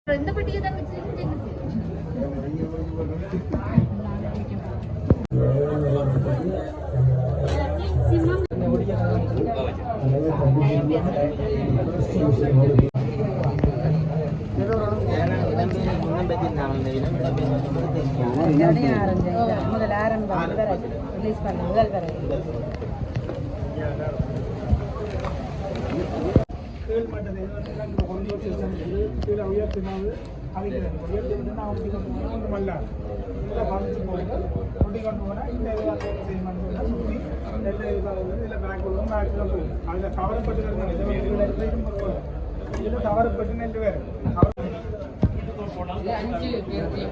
எந்த பெட்டியை தான் வச்சிருக்கீங்க? முதல் ஆரம்பம் ரிலீஸ் பண்ண முதல் வரை கீழ் மட்டத்தை கொண்டு கீழே உயர்த்தினாவது அழிக்கிறது உயர்த்தினா அப்படி கொண்டு போனால் ஒன்றும் அல்ல இதில் பறிச்சு போட்டு கொட்டி கொண்டு போனால் இந்த சுற்றி இதில் பேக் விடுவோம் பேக்கில் போகும் அதில் கவரப்பட்டு இதில் கவரப்பட்டு நெல் வேறு 5 பேருக்கு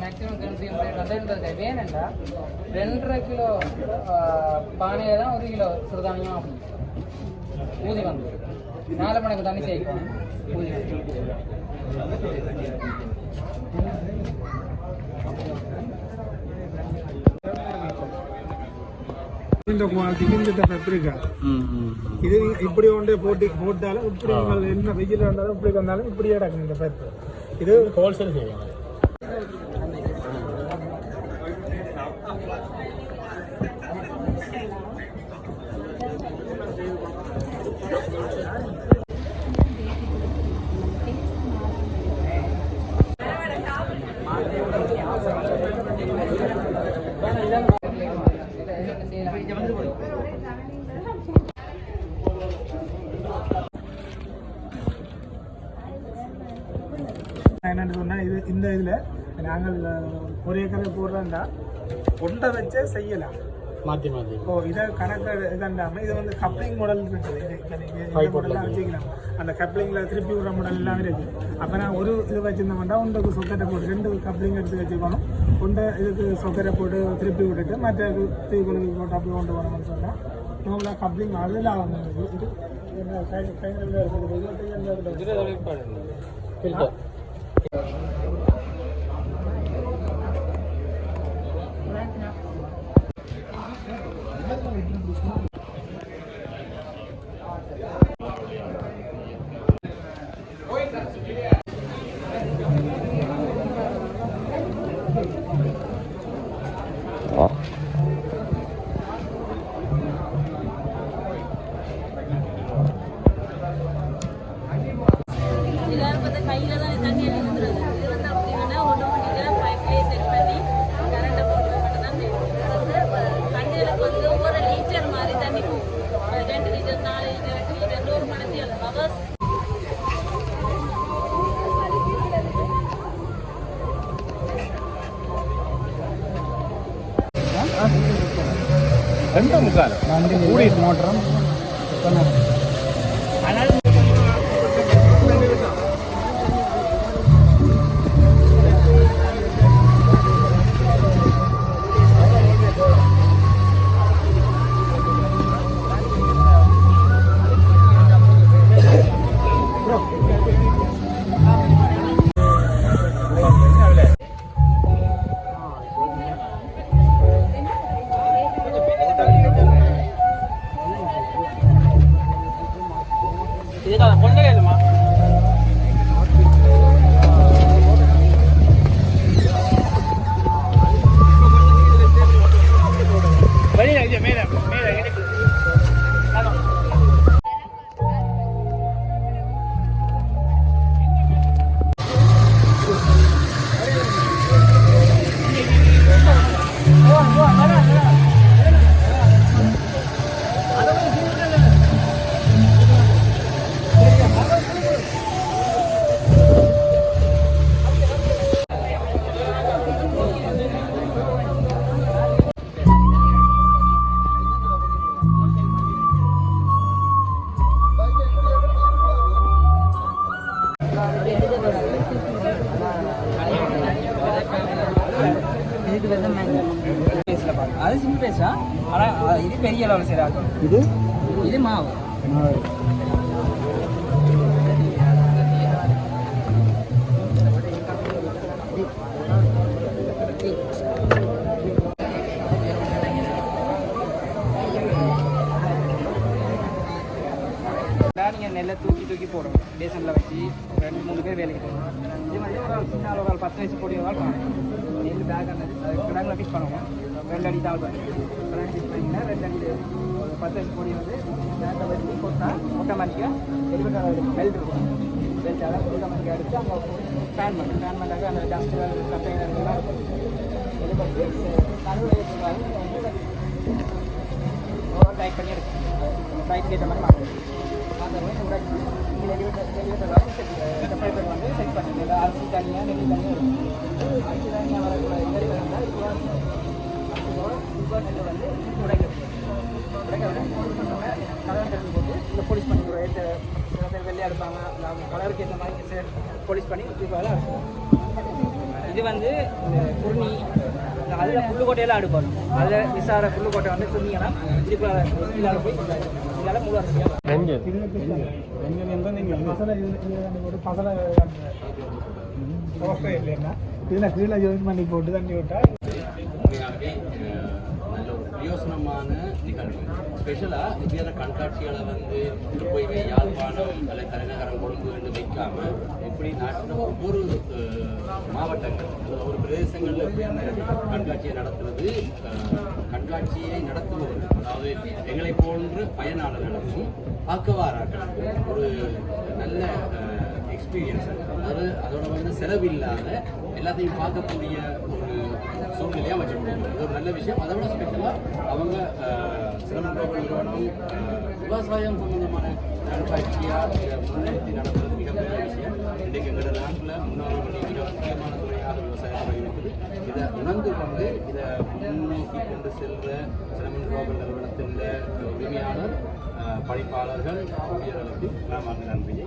மேக்ஸிமம் கன்சியூம் வேணுண்டா 2.5 கிலோ பானையை தான் 1 கிலோ சிறுதானியம் ஊதி வந்து 4 மணிக்கு தண்ணி சேர்க்கணும் ஊதி இந்த குவாலிட்டிக்கு இந்த பத்திரிக்கா இது இப்படி ஒன்று போட்டாலும் இப்படி நீங்கள் என்ன வெயில் வந்தாலும் இப்படி வந்தாலும் இப்படியே கிடக்கும் இந்த பத்து இது ஹோல்சேல் செய்யணும் என்னன்னு சொன்னால் இது இந்த இதில் நாங்கள் ஒரு ஏக்கரை போடுறோம்டா ஒன்றை வச்சே செய்யலாம் மாற்றி மாற்றி ஓ இதை கணக்கு இதாண்டாமல் இது வந்து கப்ளிங் மாடல் இருக்குது இது மாடலாம் வச்சுக்கலாம் அந்த கப்ளிங்கில் திருப்பி விடுற மாடல் எல்லாம் இருக்குது அப்போ நான் ஒரு இது வச்சுருந்தோம்னா ஒன்றுக்கு சொக்கரை போட்டு 2 கப்ளிங் எடுத்து வச்சுக்கணும் ஒன்றை இதுக்கு சொக்கரை போட்டு திருப்பி விட்டுட்டு மற்ற தீ குழந்தை போட்டு அப்படி கொண்டு வரணும்னு சொன்னால் நம்மளாம் கப்ளிங் அதில் ஆகணும் இது கையில் இருக்குது ரெண்டு முக்கால் கூடி மோட்டரும் அது சிம்பிள் பேஸா ஆனால் இது பெரிய அளவில் செய்கிறாங்க இது மாவு இது மாதிரி ஒரு சின்ன ஒரு 10 வயசு பொடி ஒரு நெல் பேக் அந்த கிடங்கில் ஃபிக்ஸ் பண்ணுவோம் 2 அடி தாள் பண்ணி கிடங்கு ஃபிக்ஸ் பண்ணிங்கன்னா 2 அடி ஒரு 10 வயசு பொடி வந்து பேக்கை வச்சு கொட்டா ஆட்டோமேட்டிக்காக எலிவேட்டர் பெல்ட் இருக்கும் பெல்ட் அதாவது ஆட்டோமேட்டிக்காக எடுத்து அங்கே ஃபேன் பண்ணாக்க அந்த டஸ்ட்டு கட்டைகள் எல்லாம் எலிவேட்டர் நடுவில் ஓவர் டைட் பண்ணி எடுக்கும் டைட் ஏற்ற மாதிரி மாற்றணும் செப்பரேட்டர் வந்து செட் பண்ணி அரிசி தனியாக நெல் தனியாக இருக்கும் அரிசி தனியாக வரக்கூடாது நெல் இருந்தால் இப்போ நெல் வந்து உடைக்க கலர் கட்டி போட்டு இந்த போலீஸ் பண்ணிக்கிறோம் சில பேர் வெள்ளையாக இருப்பாங்க அவங்க கலருக்கு ஏற்ற மாதிரி போலீஸ் பண்ணி இப்போ இது வந்து இந்த குர்ணி அதில் புல்லுக்கோட்டையெல்லாம் அடுப்பணும் அதில் விசார புல்லுக்கோட்டை வந்து குர்ணியெல்லாம் இதுக்குள்ள இல்லாத போய் இதெல்லாம் முழு அரிசியாக இதில் கீழே ஜாயின் பண்ணி போட்டு தண்ணி விட்டா நல்ல ஒரு பிரயோசனமான நிகழ்வு. ஸ்பெஷலாக இப்படியான கண்காட்சிகளை வந்து போய் யாழ்ப்பாணம் அல்லது தலைநகரம் கொழும்பு என்று வைக்காம இப்படி நாட்டில் ஒவ்வொரு மாவட்டங்கள் ஒவ்வொரு பிரதேசங்களில் இப்படியான கண்காட்சியை நடத்துவது கண்காட்சியை நடத்துவது அதாவது எங்களை போன்ற பயனாளர்களுக்கும் ஆக்கவாராக்களுக்கும் ஒரு நல்ல எக்ஸ்பீரியன்ஸ் அதாவது அதோட வந்து செலவில்லாத எல்லாத்தையும் பார்க்கக்கூடிய ஒரு சூழ்நிலையாக வச்சுக்கணும். இது ஒரு நல்ல விஷயம். அதை விட ஸ்பெஷலாக அவங்க சிரமங்கள் நிறுவனம் விவசாயம் சம்பந்தமான கண்காட்சியாக முன்னிறுத்தி நடத்துறது மிகப்பெரிய விஷயம். இன்றைக்கு எங்களோட நாட்டில் முன்னாள் மிக முக்கியமான துறையாக விவசாயத்துறை இருக்குது. இதை உணர்ந்து கொண்டு இதை முன்னோக்கி கொண்டு செல்கிற சிரமன் குளோபல் நிறுவனத்தின் உரிமையாளர் பணிப்பாளர்கள் ஊழியர்களுக்கு நாம் அங்கு நன்றியை